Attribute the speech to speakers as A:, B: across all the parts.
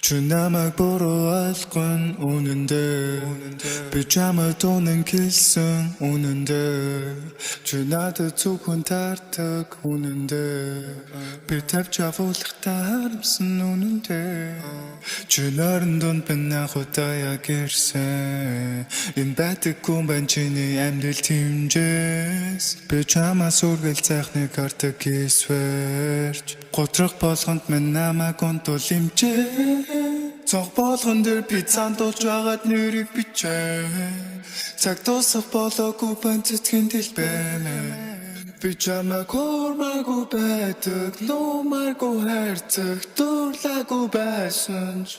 A: Чи намайг буруу алган үнэндээ би чамд унан хэлсэн үнэндээ чи надад зөвхөн таардаг үнэндээ би тавьж авуулахтаа харамсан үнэндээ чи нарын дунд бинах удаа яг ирсэн энэ байдаггүй байна чиний амьдрал тэмжээс би чамаас үргэл цайхныг хардаг эсвэрч готрох болгонд минь намайг онтол имжээ Цог болгон дээр би цаандуулж байгаад нэрийг бичээ цаг дуусах болоогүй байна цэцгийн дэлбэнэ би чамайг хурмаагүй байдаг нумааргүй хайрцаг дурлаагүй байсан ч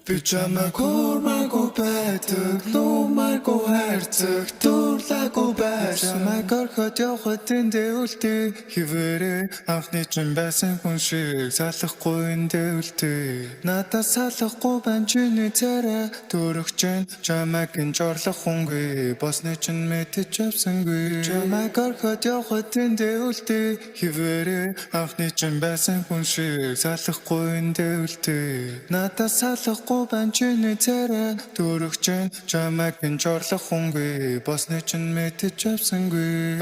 A: би чамайг хурмаагүй байдаг нумааргүй хайрцаг дурлаагүй байсан чамайг орхоод явхад эндээ үлдээ хивээрээ анхны чинь байсан хүн шиг салахгүй эндээ үлдээ надаас салахгүй байна чиний царай төрөгч чамайг энэ жорлох хүнгүй босны чинь мэдэж авсангүй чамайг орхоод явхад эндээ үлдээ хивээрээ анхны чинь байсан хүн шиг салахгүй эндээ үлдээ надаас салахгүй байна чиний царай төрөгч чамайг энэ жорлох хүнгүй босны чинь мэдэж авсангүй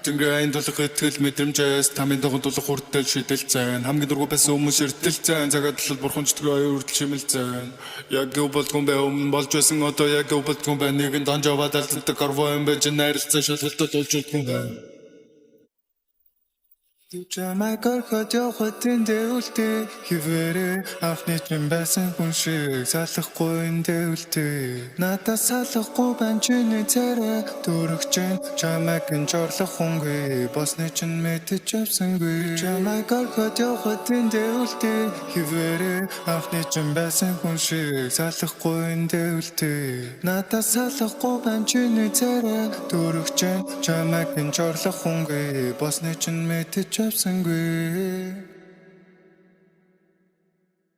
A: Тэнгэрийн дулах итгэл мэдрэмжээс тамийн дагуу дулах хүртэл шидэлцэн хамгийн дургүй байсан хүмүүс эртэлцэн цагаад талд бурханчдгүй аюул чимэлцэн яг юу болдгоо бэ өмнө болж байсан одоо яг юу болдгоо бэ нэгэн донж аваад алцдаг карво юм байж найралцсан шалгалтад болж үлдэх юм байна Чамайг орхоод явхад эндээ үлдээ хивээрээ анхны чинь байсан хүн шиг салахгүй эндээ үлдээ надаас салахгүй байна чиний царай төрөгч чамайг энэ жорлох хүнгүй босны чинь мэдэж авсангүй чамайг орхоод явхад эндээ үлдээ хивээрээ анхны чинь байсан хүн шиг салахгүй эндээ үлдээ надаас салахгүй байна чиний царай төрөгч чамайг энэ жорлох хүнгүй босны чинь мэдэж Chapsangwe